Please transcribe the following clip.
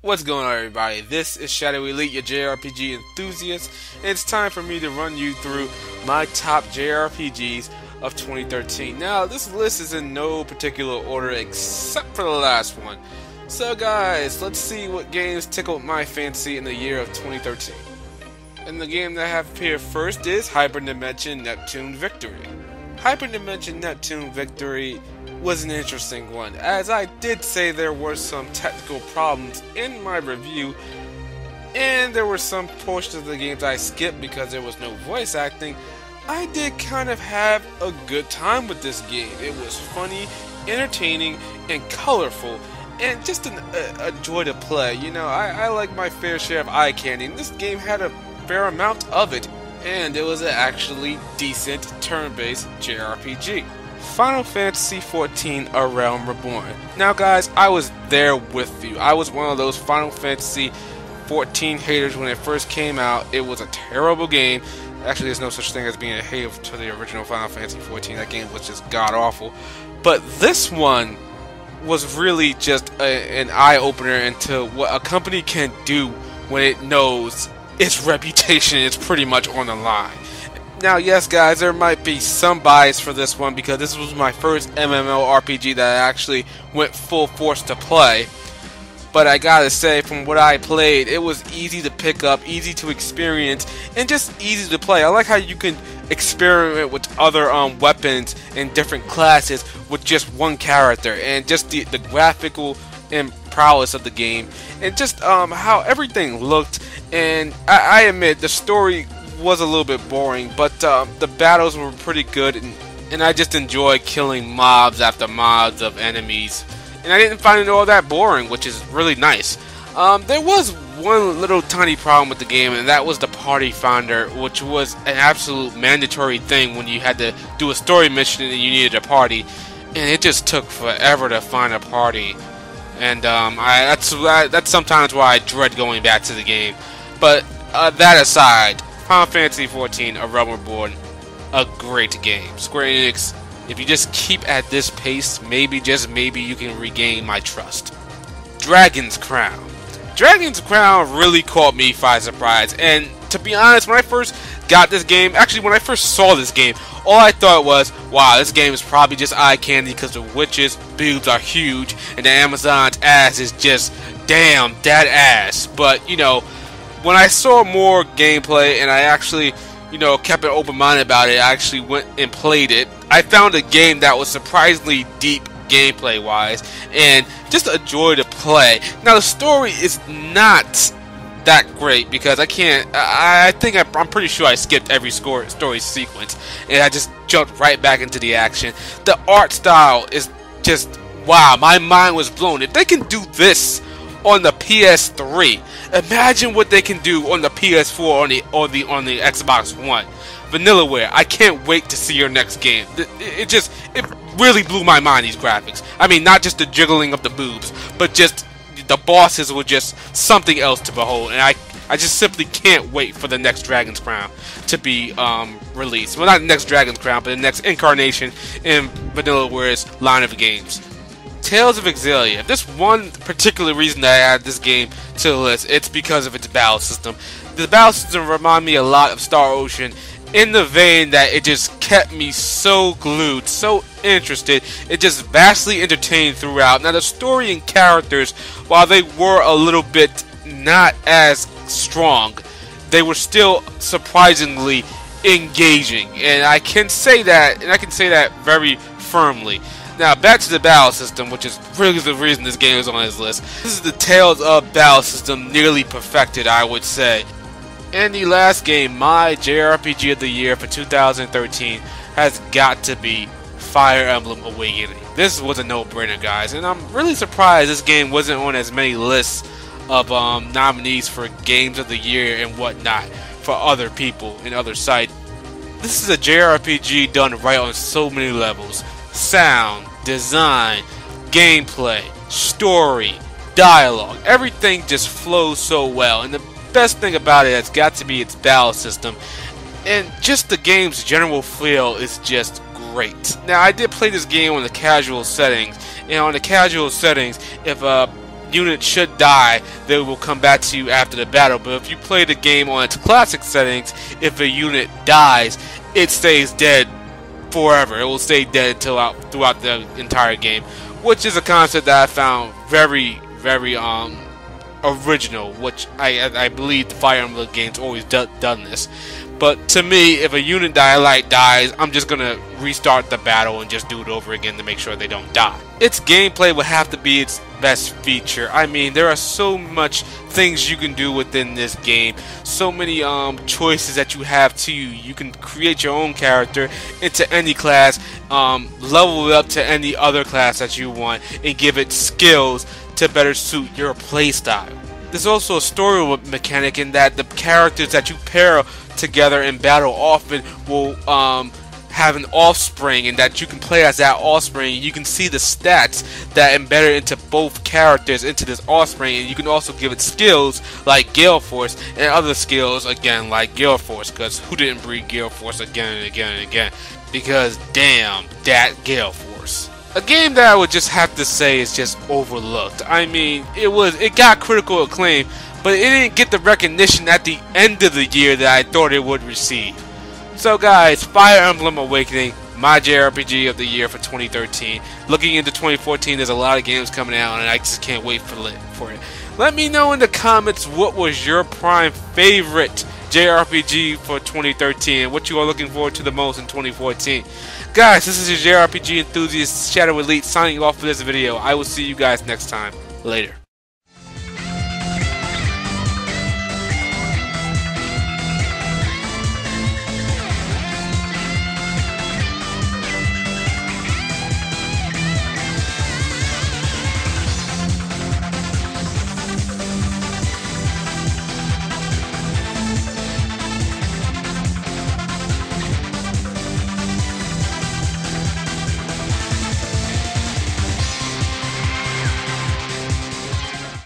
What's going on, everybody? This is Shadow Elite, your JRPG enthusiast, and it's time for me to run you through my top JRPGs of 2013. Now, this list is in no particular order except for the last one. So guys, let's see what games tickled my fancy in the year of 2013. And the game that I have here first is Hyperdimension Neptune Victory. Hyperdimension Neptune Victory was an interesting one. As I did say, there were some technical problems in my review, and there were some portions of the games I skipped because there was no voice acting. I did kind of have a good time with this game. It was funny, entertaining, and colorful, and just a joy to play. You know, I like my fair share of eye candy, and this game had a fair amount of it, and it was an actually decent turn-based JRPG. Final Fantasy XIV: A Realm Reborn. Now guys, I was there with you. I was one of those Final Fantasy XIV haters when it first came out. It was a terrible game. Actually, there's no such thing as being a hater to the original Final Fantasy XIV. That game was just god-awful. But this one was really just an eye-opener into what a company can do when it knows its reputation is pretty much on the line. Now, yes, guys, there might be some bias for this one because this was my first MMORPG that I actually went full force to play. But I gotta say, from what I played, it was easy to pick up, easy to experience, and just easy to play. I like how you can experiment with other weapons and different classes with just one character, and just the graphical and prowess of the game, and just how everything looked. And I admit, the story was a little bit boring, but the battles were pretty good, and I just enjoyed killing mobs after mobs of enemies, and I didn't find it all that boring, which is really nice. There was one little tiny problem with the game, and that was the party finder, which was an absolute mandatory thing when you had to do a story mission and you needed a party, and it just took forever to find a party, and that's sometimes why I dread going back to the game. But that aside, Final Fantasy XIV: A Realm Reborn, a great game. Square Enix, if you just keep at this pace, maybe, just maybe, you can regain my trust. Dragon's Crown. Dragon's Crown really caught me by surprise, and to be honest, when I first got this game, actually when I first saw this game, all I thought was, wow, this game is probably just eye candy because the witch's boobs are huge and the Amazon's ass is just damn that ass. But, you know, when I saw more gameplay and I actually, you know, kept it open-minded about it, I actually went and played it, I found a game that was surprisingly deep gameplay-wise and just a joy to play. Now, the story is not that great because I'm pretty sure I skipped every story sequence and I just jumped right back into the action. The art style is just, wow, my mind was blown. If they can do this on the PS3, imagine what they can do on the PS4 on the Xbox One. Vanillaware, I can't wait to see your next game. It really blew my mind, these graphics. I mean, not just the jiggling of the boobs, but just the bosses were just something else to behold. And I just simply can't wait for the next Dragon's Crown to be released. Well, not the next Dragon's Crown, but the next incarnation in Vanillaware's line of games. Tales of Exillia. If there's one particular reason that I add this game to the list, it's because of its battle system. The battle system reminds me a lot of Star Ocean in the vein that it just kept me so glued, so interested. It just vastly entertained throughout. Now, the story and characters, while they were a little bit not as strong, they were still surprisingly engaging, and I can say that very firmly. Now, back to the battle system, which is really the reason this game is on this list. This is the Tales of battle system nearly perfected, I would say. And the last game, my JRPG of the year for 2013, has got to be Fire Emblem Awakening. This was a no-brainer, guys, and I'm really surprised this game wasn't on as many lists of nominees for games of the year and whatnot for other people and other sites. This is a JRPG done right on so many levels. Sound, design, gameplay, story, dialogue, everything just flows so well, and the best thing about it has got to be its battle system, and just the game's general feel is just great. Now, I did play this game on the casual settings, and on the casual settings, if unit should die, they will come back to you after the battle. But if you play the game on its classic settings, if a unit dies, it stays dead forever. It will stay dead throughout the entire game, which is a concept that I found very, very original, which I believe the Fire Emblem games always done this. But to me, if a unit dies, I'm just gonna restart the battle and just do it over again to make sure they don't die. Its gameplay would have to be its best feature. I mean, there are so much things you can do within this game, so many choices that you have to you. You can create your own character into any class, level it up to any other class that you want, and give it skills to better suit your playstyle. There's also a story mechanic in that the characters that you pair together in battle often will have an offspring, and that you can play as that offspring. You can see the stats that embedded into both characters into this offspring, and you can also give it skills like Gale Force and other skills again like Gale Force, because who didn't breed Gale Force again and again and again? Because damn, that Gale Force. A game that I would just have to say is just overlooked. I mean, it got critical acclaim, but it didn't get the recognition at the end of the year that I thought it would receive. So guys, Fire Emblem Awakening, my JRPG of the year for 2013. Looking into 2014, there's a lot of games coming out, and I just can't wait for it. Let me know in the comments what was your prime favorite JRPG for 2013 and what you are looking forward to the most in 2014. Guys, this is your JRPG enthusiast Shadow Elite signing off for this video. I will see you guys next time. Later.